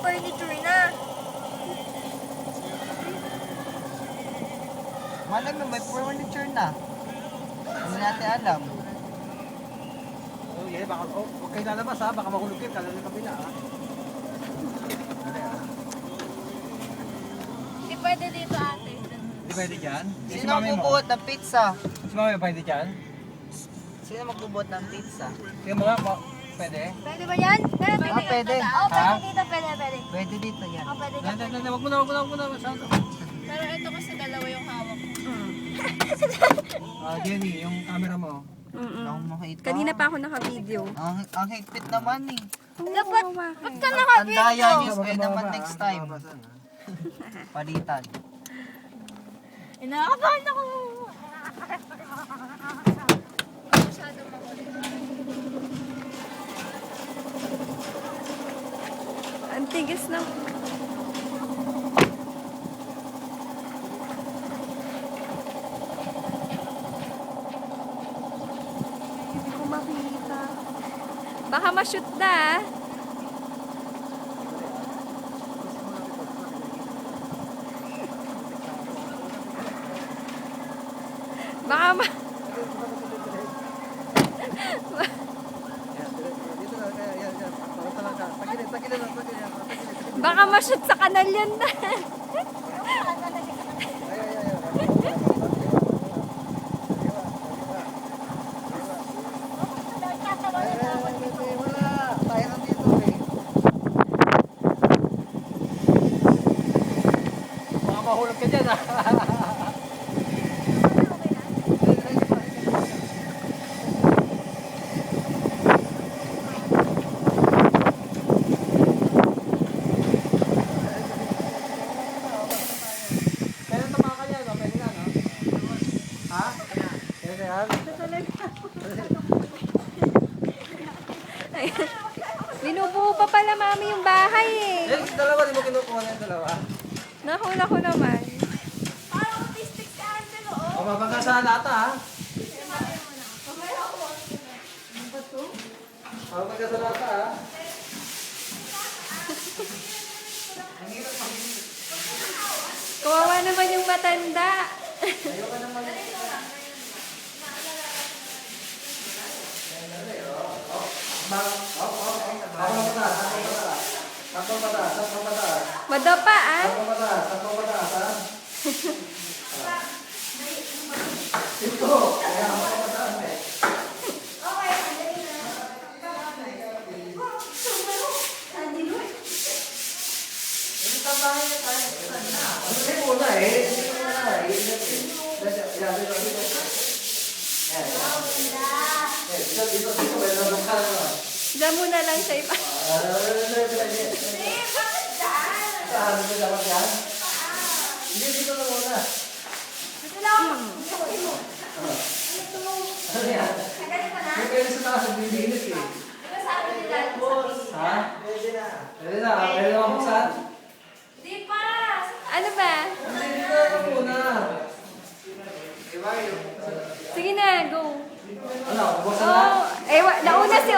furniture na. Malam mo, may furniture na. Hindi natin alam. Oh, yeah, baka, huwag kayo lalabas ha, baka mahulog kayo, kala ng kabila ha. Hindi pwede dito ate. Hindi pwede dyan? Sino magbubuhat ng pizza? Si mami pwede dyan? Sino magbubuhat ng pizza? Yung mga, pwede? Pwede ba yan? Pwede. Pwede. Oo, Ha? pwede dito, pwede. Pwede dito yan. Oo, pwede Wag dito. mo na, wag mo na, masyado. Pero ito kasi dalawa yung hawak ko. Jenny, yung camera mo. Ang makita. Kanina pa ako naka-video. Ang higpit naman eh. Dapat, ba't ka Ang naka-video? daya niyo eh naman next time. Palitan. Inakabahan ako. Masyadong makulit. Ang tigas ng... Hindi ko makita. Baka ma-shoot na ah. Baka ma... Baka ma-shoot sa kanal yan na. Baka mahulog ka dyan ha. Pero tumakan yan, no? Pwede na, no? Ha? Pwede yan? Binubuo pa pala mami yung bahay eh. Eh, dalawa, di mo kinukuha na yung dalawa. Nahula ko naman. Parang autistic si Angelo, oh. O, mabangga sa lata, ha? Mabangga sa lata, ha? Kawawa naman yung matanda. Sakong pataas, sakong pataas. Sakong pataas, sakong pataas. Madapa ah. Sakong pataas, sakong pataas, ha? Ito, kaya sakong pataas, eh. Ano muna, eh? Ano muna, eh? Dito, meron ng kala. Diyan mo na lang siya ipa. Saan mo dapat yan? Hindi, dito na muna. Ano yan? Yung pwede sa taas, ang bibilis eh. Ha? Pwede na. Pwede na, pwede na mabuksan? Ano ba? Hindi, dito na muna. Sige na, go. Ano, buksan na? Oh, nauna si...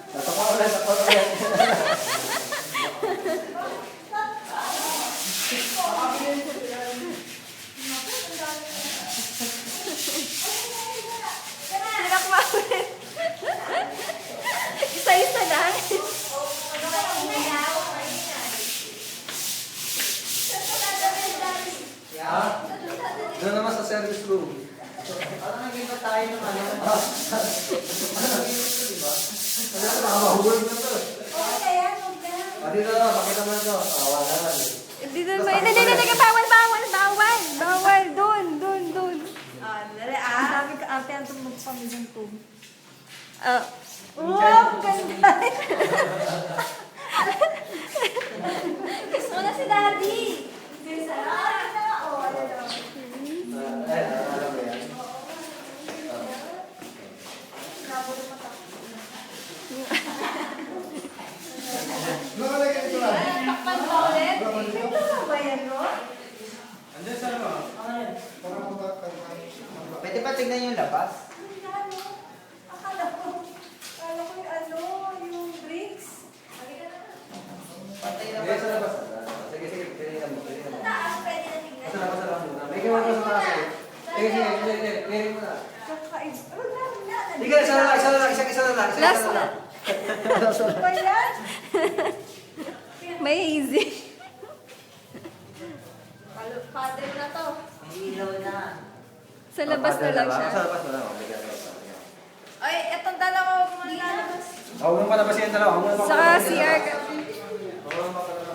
Tatapa ulit, tatapa ulit. Hirap maulit. Isa-isa lang. Ha? Doon naman sa service room. Parang naging tayo ng ano. Ano ito, baka mahulog na ito. Dito na, pakita mo na ito. Wala na. Dito ba? Hindi, bawal. Doon. Ang dami ka ate ang tumagpamilyang tube. Wow, ganda. Gusto na si Daddy. Alam mo yan. Pwede ba tignan yung labas? Akala ko yung yung bricks. Patay na ba? Sa labas. Sige, sige. Pilihan mo. Sa taas, pwede na tignan. Sa labas na lang muna. May gawa ko sa taas eh. Sige, sige. Clearing mo na. Sige, isa na lang. Isa na lang. Isa na lang. Last na. Ba yan? May easy. Father na to. Ilaw na. Sa labas na lang siya. Sa labas na lang. Ay, etong dalawa mo lalabas. Huwag mo palabasin yung dalawa. Huwag mo Saka CR ka.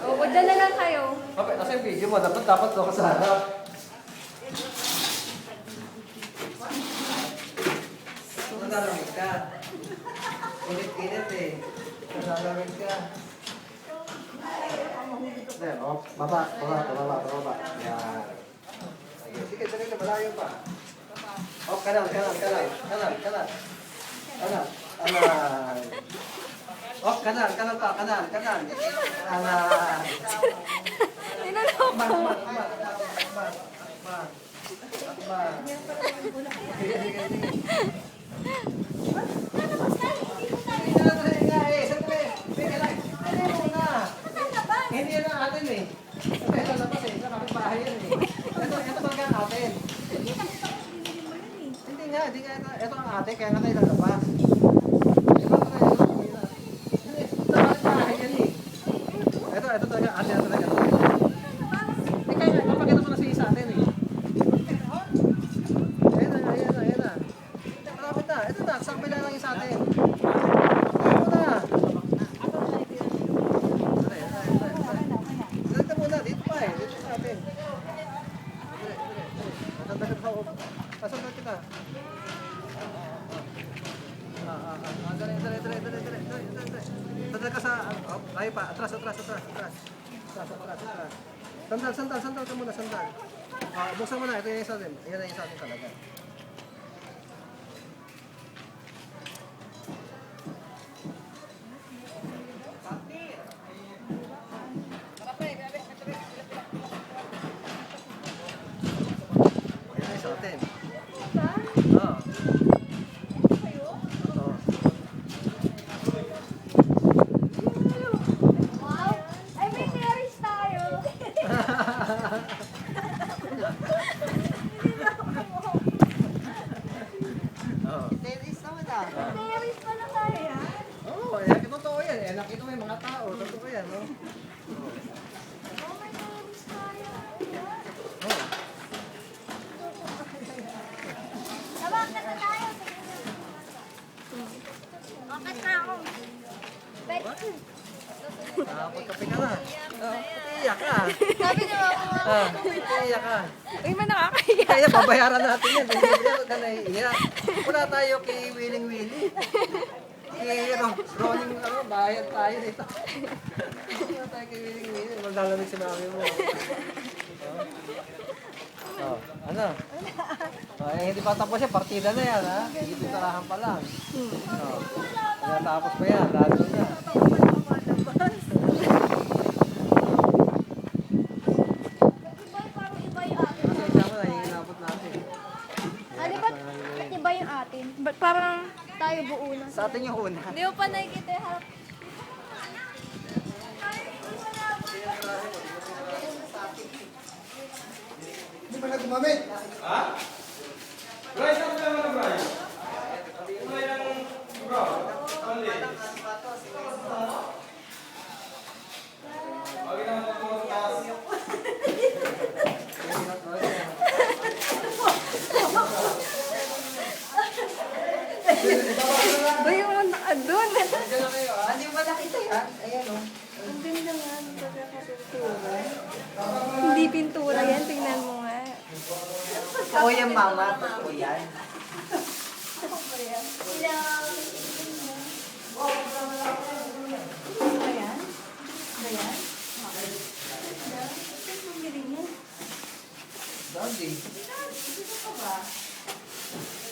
Oo, dyan na lang kayo. Okay, nasa yung video mo. Dapat doon ka sa harap. Nalalamig ka. Init-init eh. Nalalamig ka. Ayan, oh. Baba. Yan. Sige, sige. Malayo pa. Oh, kanan. Oh, kanan pa. Kanan. Ninaloko mo. Hindi yan ang atin eh. Ito labas eh. Ito kapit-bahay yan eh. Ito talaga ang atin. Hindi nga. Ito ang atin. Kaya nga tayo lalabas. Ito kapit-bahay yan eh. Ito talaga atin. Kaya nga, papakita mo na sa atin eh. Ayan na. Malapit na. Ito na. Sa kapila lang yung sa atin. Ito na. Dito muna, dito pa eh. Dito sa atin. Natatagat ka. Pasunod kita. Dali. Tatag ka sa... Ay pa, atras. Sandal ka muna, sandal. Buksan mo na, ito yung sa atin. Yan na yung sa atin talaga. Yan na yung sa atin. Oo. Wow! Ay, may terrace tayo. Terrace naman ah. Terrace pala tayo yan. Oo, totoo yan. Nakita mo yung mga tao. Totoo yan, no? Oh, may terrace tayo. Oo. Bakit na tayo? Bakit na ako? Pagkape ka na. Iiyak ka. Sabi niyo ako. Iiyak ka. Uy, man nakakahiya. Kaya babayaran natin yan. Hindi ka naiiyak. Wala tayo kay Willing Willy. Kay Roning, bayad tayo dito. Wala tayo kay Willing Willy. Maglalamig si mami mo. Oh, ano? Hindi pa tapos yan. Partida na yan, ha? Dito tarahan pa lang. Oh. Tapos pa yan. Lalo na. Parang iba yung atin. Kasi mo na, hinabot natin. Ano ba't iba yung atin? Ba't parang tayo buo na? Sa atin yung una. Hindi mo pa nakikita yung harap. Hindi pa na gumamit. Ha? Bryce, ano ba naman Bryce? Ano yung bro? Only. Bagay naman po sa taas. Uy, yung nakadun. Hindi ba nakita yan? Ayan o. Ang ganda nga. Ang pagkakapintura. Hindi pintura yan. Tingnan mo nga. Oo yan mama. Totoo yan. Daddy.